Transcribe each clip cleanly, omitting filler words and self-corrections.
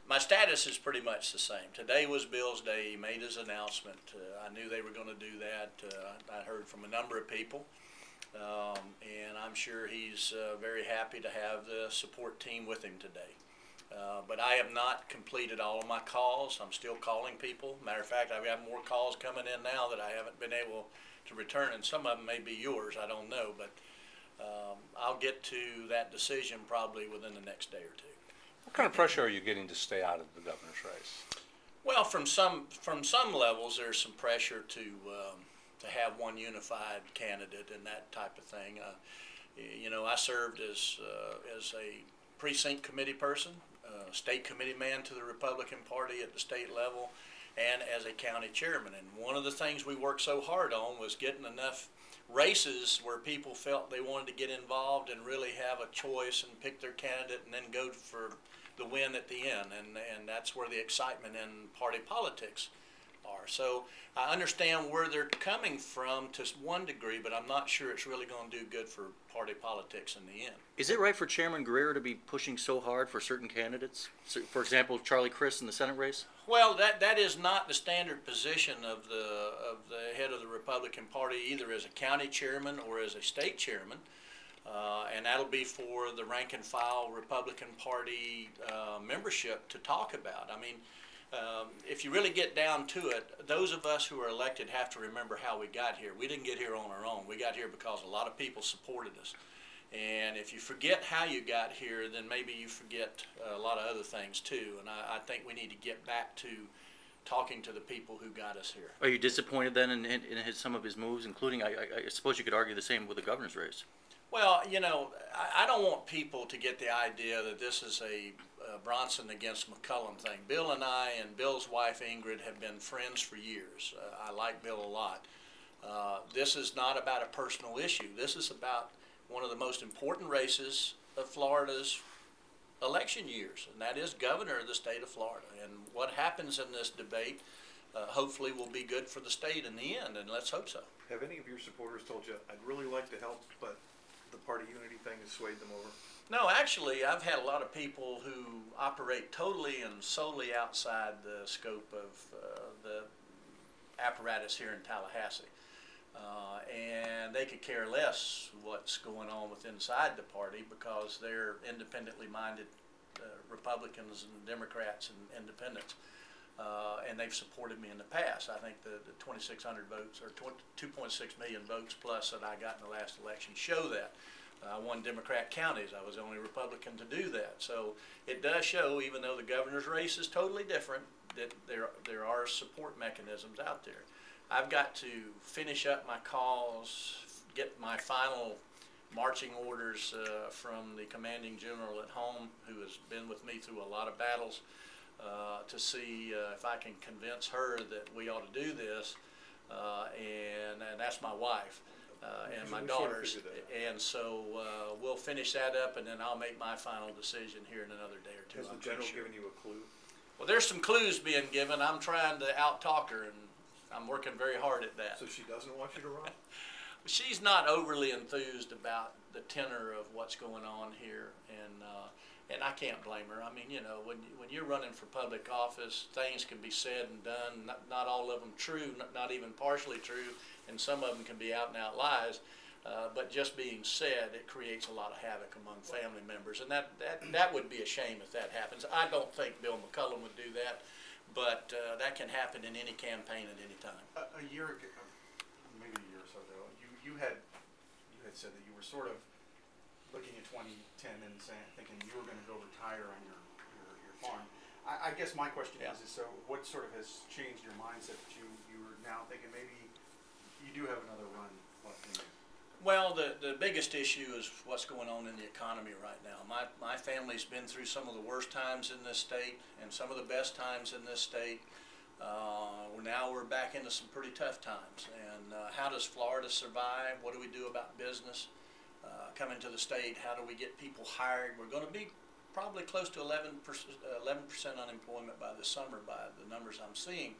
My status is pretty much the same. Today was Bill's day. He made his announcement. I knew they were going to do that. I heard from a number of people, and I'm sure he's very happy to have the support team with him today. But I have not completed all of my calls. I'm still calling people. Matter of fact, I've got more calls coming in now that I haven't been able to return, and some of them may be yours. I don't know, but I'll get to that decision probably within the next day or two. What kind of pressure are you getting to stay out of the governor's race? Well, from some levels, there's some pressure to have one unified candidate and that type of thing. You know, I served as a precinct committee person, state committee man to the Republican Party at the state level, and as a county chairman. And one of the things we worked so hard on was getting enough races where people felt they wanted to get involved and really have a choice and pick their candidate and then go for the win at the end. And that's where the excitement in party politics are. So I understand where they're coming from to one degree, but I'm not sure it's really going to do good for party politics in the end. Is it right for Chairman Greer to be pushing so hard for certain candidates? So, for example, Charlie Crist in the Senate race? Well, that is not the standard position of the head of the Republican Party, either as a county chairman or as a state chairman. And that'll be for the rank and file Republican Party membership to talk about. I mean, if you really get down to it, those of us who are elected have to remember how we got here. We didn't get here on our own. We got here because a lot of people supported us. And if you forget how you got here, then maybe you forget a lot of other things too. And I think we need to get back to talking to the people who got us here. Are you disappointed then in some of his moves, including, I suppose you could argue the same with the governor's race? Well, you know, I don't want people to get the idea that this is a Bronson against McCullum thing. Bill and I and Bill's wife Ingrid have been friends for years. I like Bill a lot. This is not about a personal issue. This is about one of the most important races of Florida's election years, and that is governor of the state of Florida. And what happens in this debate hopefully will be good for the state in the end, and let's hope so. Have any of your supporters told you, I'd really like to help, but the party unity thing has swayed them over? No, actually, I've had a lot of people who operate totally and solely outside the scope of the apparatus here in Tallahassee. And they could care less what's going on with inside the party because they're independently minded Republicans and Democrats and independents. And they've supported me in the past. I think the 2,600 votes or 2.6 million votes plus that I got in the last election show that. I won Democrat counties. I was the only Republican to do that. So it does show, even though the governor's race is totally different, that there are support mechanisms out there. I've got to finish up my calls, get my final marching orders from the commanding general at home, who has been with me through a lot of battles, to see if I can convince her that we ought to do this, and that's my wife and my daughters, and so we'll finish that up, and then I'll make my final decision here in another day or two. Has the general given you a clue? Well, there's some clues being given. I'm trying to out-talk her, and I'm working very hard at that. So she doesn't want you to run? She's not overly enthused about the tenor of what's going on here, and I can't blame her. I mean, you know, when you're running for public office, things can be said and done, not all of them true, not even partially true, and some of them can be out and out lies. But just being said, it creates a lot of havoc among family members, and that would be a shame if that happens. I don't think Bill McCullum would do that, but that can happen in any campaign at any time. A year ago, maybe a year or so ago, you had said that you were sort of looking at 2010 and thinking you were going to go retire on your farm. I guess my question is so what sort of has changed your mindset that you are now thinking maybe you do have another run left in you? Well, the biggest issue is what's going on in the economy right now. My family's been through some of the worst times in this state and some of the best times in this state. Now we're back into some pretty tough times. And how does Florida survive? What do we do about business? Coming to the state, how do we get people hired? We're going to be probably close to 11% unemployment by the summer by the numbers I'm seeing.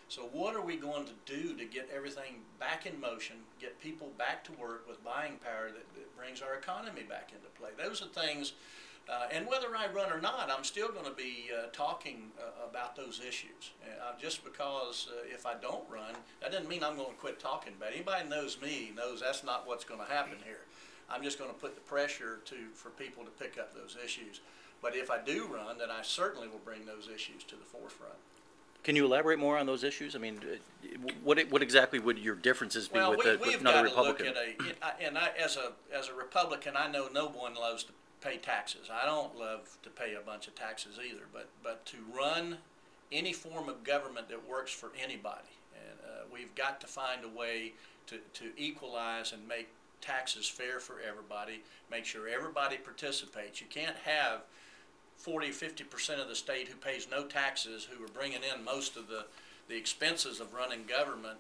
So what are we going to do to get everything back in motion, get people back to work with buying power that brings our economy back into play? Those are things And whether I run or not, I'm still going to be talking about those issues. Just because if I don't run, that doesn't mean I'm going to quit talking about it. Anybody knows me knows that's not what's going to happen here. I'm just going to put the pressure for people to pick up those issues. But if I do run, then I certainly will bring those issues to the forefront. Can you elaborate more on those issues? I mean, what exactly would your differences be with another Republican? As a Republican, I know no one loves to pay taxes. I don't love to pay a bunch of taxes either. But to run any form of government that works for anybody, and we've got to find a way to equalize and make taxes fair for everybody. Make sure everybody participates. You can't have 40 or 50% of the state who pays no taxes, who are bringing in most of the expenses of running government,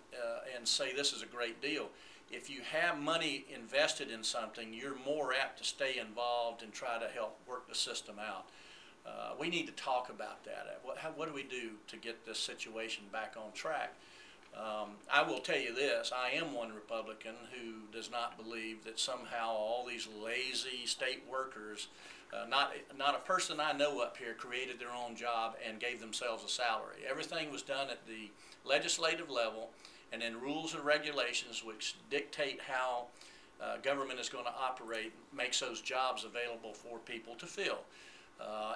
and say this is a great deal. If you have money invested in something, you're more apt to stay involved and try to help work the system out. We need to talk about that. What do we do to get this situation back on track? I will tell you this, I am one Republican who does not believe that somehow all these lazy state workers, not a person I know up here created their own job and gave themselves a salary. Everything was done at the legislative level, and then rules and regulations which dictate how government is going to operate makes those jobs available for people to fill.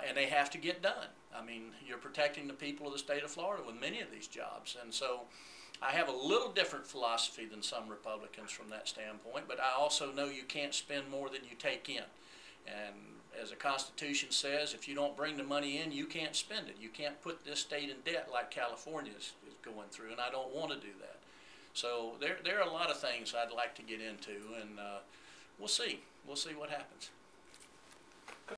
And they have to get done. I mean, you're protecting the people of the state of Florida with many of these jobs. And so I have a little different philosophy than some Republicans from that standpoint, but I also know you can't spend more than you take in. And as the Constitution says, if you don't bring the money in, you can't spend it. You can't put this state in debt like California is going through, and I don't want to do that. So there are a lot of things I'd like to get into, and we'll see. We'll see what happens.